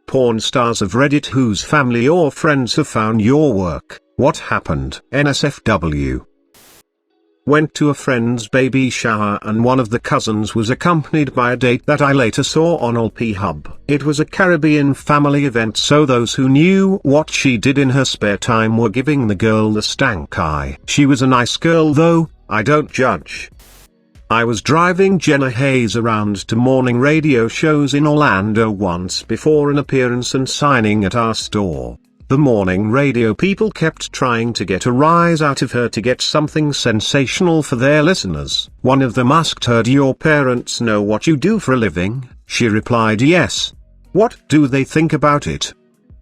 Pornstars of Reddit whose family or friends have found your work. What happened? NSFW. Went to a friend's baby shower and one of the cousins was accompanied by a date that I later saw on Hub. It was a Caribbean family event, so those who knew what she did in her spare time were giving the girl the stank eye. She was a nice girl though, I don't judge. I was driving Jenna Hayes around to morning radio shows in Orlando once before an appearance and signing at our store. The morning radio people kept trying to get a rise out of her to get something sensational for their listeners. One of them asked her, "Do your parents know what you do for a living?" She replied, "Yes." "What do they think about it?"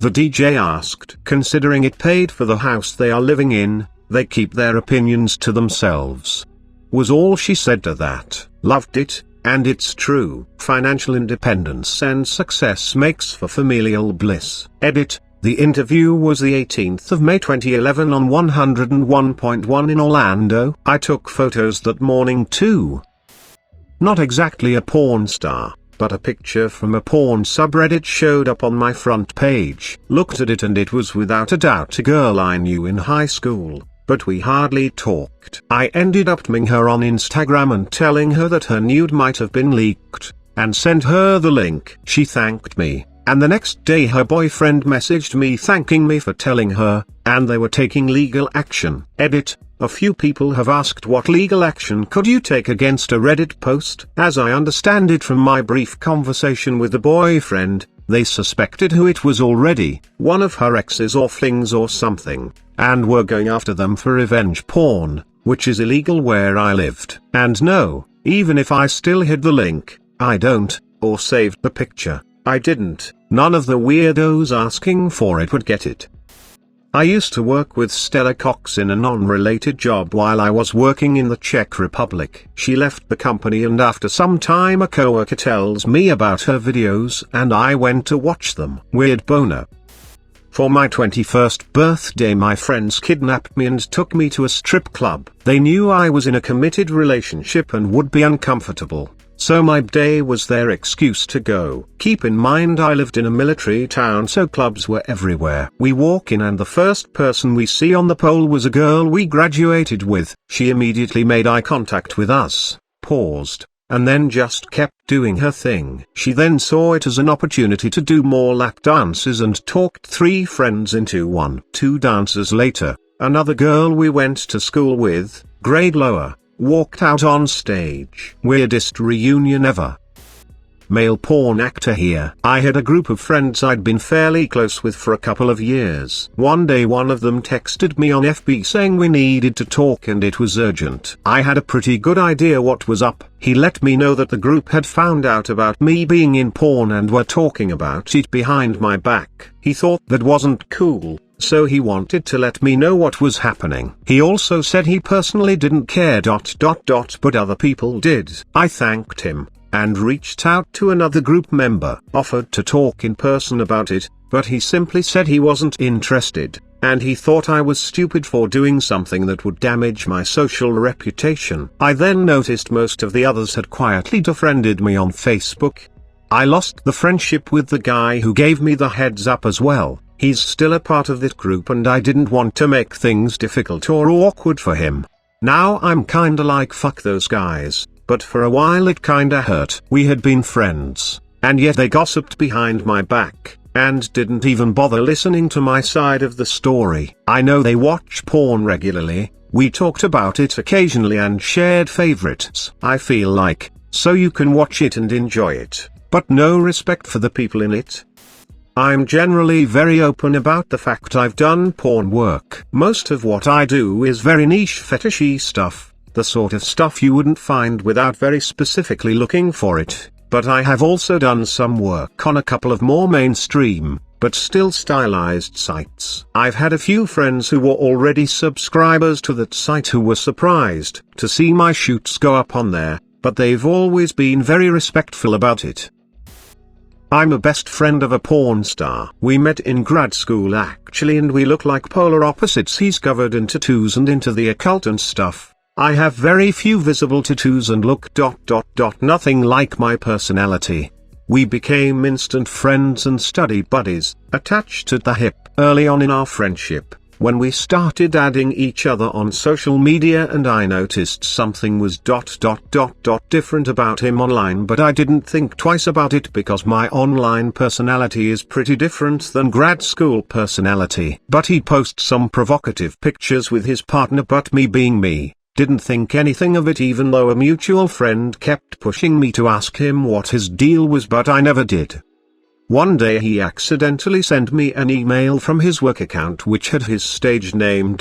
The DJ asked. "Considering it paid for the house they are living in, they keep their opinions to themselves," was all she said to that. Loved it, and it's true. Financial independence and success makes for familial bliss. Edit. The interview was the 18th of May 2011 on 101.1 in Orlando. I took photos that morning too. Not exactly a porn star, but a picture from a porn subreddit showed up on my front page. Looked at it and it was without a doubt a girl I knew in high school, but we hardly talked. I ended up DMing her on Instagram and telling her that her nude might have been leaked, and sent her the link. She thanked me. And the next day her boyfriend messaged me thanking me for telling her, and they were taking legal action. Edit. A few people have asked what legal action could you take against a Reddit post? As I understand it from my brief conversation with the boyfriend, they suspected who it was already, one of her exes or flings or something, and were going after them for revenge porn, which is illegal where I lived. And no, even if I still hid the link, I don't, or saved the picture, I didn't. None of the weirdos asking for it would get it. I used to work with Stella Cox in a non-related job while I was working in the Czech Republic. She left the company and after some time a coworker tells me about her videos and I went to watch them. Weird boner. For my 21st birthday my friends kidnapped me and took me to a strip club. They knew I was in a committed relationship and would be uncomfortable, so my day was their excuse to go. Keep in mind I lived in a military town, so clubs were everywhere. We walk in and the first person we see on the pole was a girl we graduated with. She immediately made eye contact with us, paused, and then just kept doing her thing. She then saw it as an opportunity to do more lap dances and talked three friends into one. 2 dances later, another girl we went to school with, grade lower, walked out on stage. Weirdest reunion ever. Male porn actor here. I had a group of friends I'd been fairly close with for a couple of years. One day one of them texted me on FB saying we needed to talk and it was urgent. I had a pretty good idea what was up. He let me know that the group had found out about me being in porn and were talking about it behind my back. He thought that wasn't cool, so he wanted to let me know what was happening. He also said he personally didn't care ... but other people did. I thanked him, and reached out to another group member. Offered to talk in person about it, but he simply said he wasn't interested, and he thought I was stupid for doing something that would damage my social reputation. I then noticed most of the others had quietly defriended me on Facebook. I lost the friendship with the guy who gave me the heads up as well. He's still a part of that group and I didn't want to make things difficult or awkward for him. Now I'm kinda like fuck those guys, but for a while it kinda hurt. We had been friends, and yet they gossiped behind my back, and didn't even bother listening to my side of the story. I know they watch porn regularly, we talked about it occasionally and shared favorites. I feel like, so you can watch it and enjoy it, but no respect for the people in it. I'm generally very open about the fact I've done porn work. Most of what I do is very niche fetishy stuff, the sort of stuff you wouldn't find without very specifically looking for it, but I have also done some work on a couple of more mainstream, but still stylized sites. I've had a few friends who were already subscribers to that site who were surprised to see my shoots go up on there, but they've always been very respectful about it. I'm a best friend of a porn star. We met in grad school actually and we look like polar opposites. He's covered in tattoos and into the occult and stuff. I have very few visible tattoos and look ... nothing like my personality. We became instant friends and study buddies, attached at the hip. Early on in our friendship, when we started adding each other on social media, and I noticed something was different about him online, but I didn't think twice about it because my online personality is pretty different than grad school personality. But he'd post some provocative pictures with his partner, but me being me, didn't think anything of it, even though a mutual friend kept pushing me to ask him what his deal was, but I never did. One day he accidentally sent me an email from his work account which had his stage name ...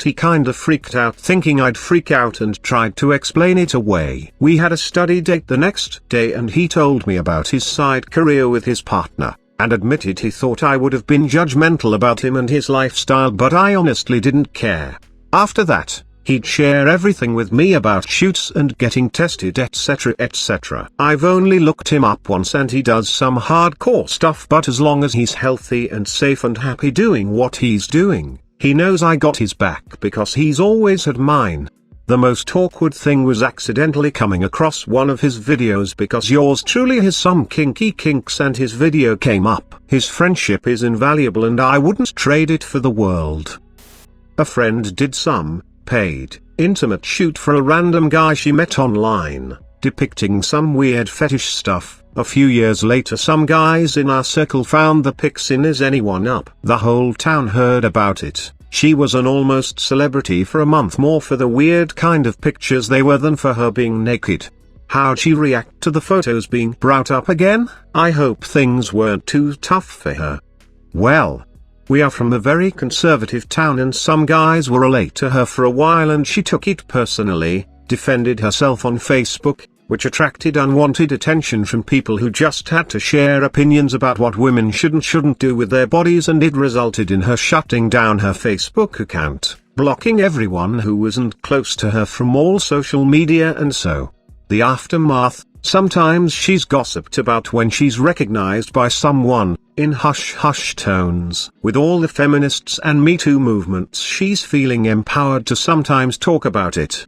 He kinda freaked out, thinking I'd freak out, and tried to explain it away. We had a study date the next day and he told me about his side career with his partner, and admitted he thought I would have been judgmental about him and his lifestyle, but I honestly didn't care. After that, he'd share everything with me about shoots and getting tested, etc, etc. I've only looked him up once and he does some hardcore stuff, but as long as he's healthy and safe and happy doing what he's doing, he knows I got his back because he's always had mine. The most awkward thing was accidentally coming across one of his videos because yours truly has some kinky kinks and his video came up. His friendship is invaluable and I wouldn't trade it for the world. A friend did some paid, intimate shoot for a random guy she met online, depicting some weird fetish stuff. A few years later some guys in our circle found the pics in Is Anyone Up? The whole town heard about it. She was an almost celebrity for a month more for the weird kind of pictures they were than for her being naked. How'd she react to the photos being brought up again? I hope things weren't too tough for her. Well, we are from a very conservative town and some guys were late to her for a while and she took it personally, defended herself on Facebook, which attracted unwanted attention from people who just had to share opinions about what women should and shouldn't do with their bodies, and it resulted in her shutting down her Facebook account, blocking everyone who wasn't close to her from all social media. And so, the aftermath: sometimes she's gossiped about when she's recognized by someone, in hush-hush tones. With all the feminists and Me Too movements, she's feeling empowered to sometimes talk about it.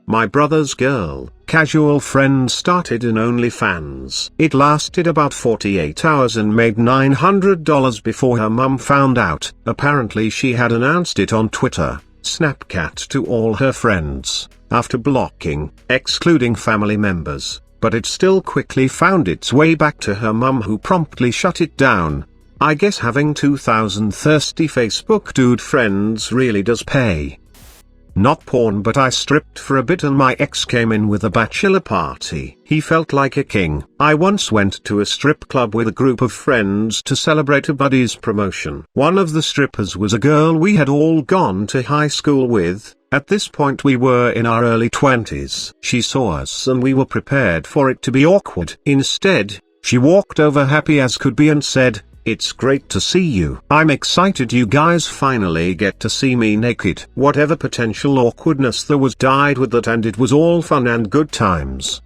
My brother's girl, casual friend, started an OnlyFans. It lasted about 48 hours and made $900 before her mum found out. Apparently she had announced it on Twitter, Snapchat to all her friends, after blocking, excluding family members. But it still quickly found its way back to her mum, who promptly shut it down. I guess having 2,000 thirsty Facebook dude friends really does pay. Not porn, but I stripped for a bit and my ex came in with a bachelor party. He felt like a king. I once went to a strip club with a group of friends to celebrate a buddy's promotion. One of the strippers was a girl we had all gone to high school with. At this point we were in our early 20s. She saw us and we were prepared for it to be awkward. Instead, she walked over happy as could be and said, "It's great to see you. I'm excited you guys finally get to see me naked." Whatever potential awkwardness there was died with that, and it was all fun and good times.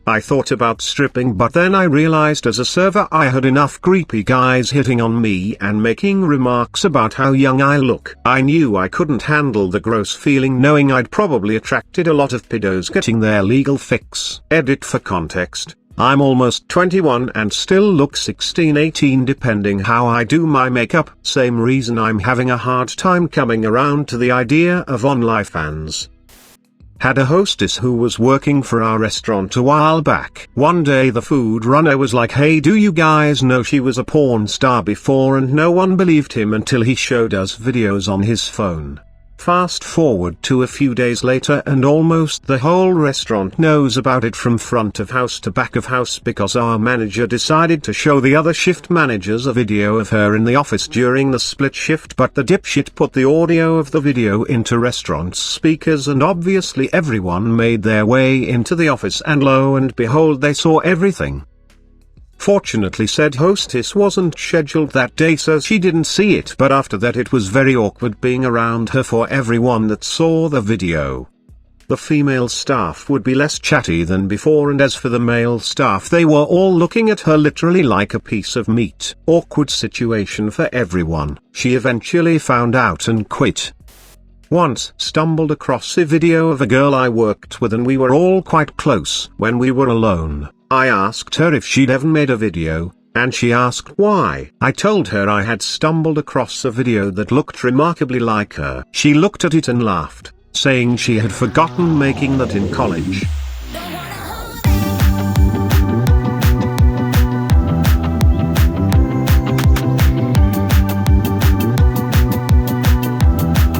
I thought about stripping, but then I realized as a server I had enough creepy guys hitting on me and making remarks about how young I look. I knew I couldn't handle the gross feeling, knowing I'd probably attracted a lot of pedos getting their legal fix. Edit for context: I'm almost 21 and still look 16-18 depending how I do my makeup. Same reason I'm having a hard time coming around to the idea of OnlyFans. Had a hostess who was working for our restaurant a while back. One day the food runner was like, "Hey, do you guys know she was a porn star before?" And no one believed him until he showed us videos on his phone. Fast forward to a few days later and almost the whole restaurant knows about it from front of house to back of house, because our manager decided to show the other shift managers a video of her in the office during the split shift, but the dipshit put the audio of the video into restaurant speakers and obviously everyone made their way into the office, and lo and behold they saw everything. Fortunately said hostess wasn't scheduled that day so she didn't see it, but after that it was very awkward being around her for everyone that saw the video. The female staff would be less chatty than before, and as for the male staff, they were all looking at her literally like a piece of meat. Awkward situation for everyone. She eventually found out and quit. Once stumbled across a video of a girl I worked with and we were all quite close. When we were alone, I asked her if she'd ever made a video, and she asked why. I told her I had stumbled across a video that looked remarkably like her. She looked at it and laughed, saying she had forgotten making that in college.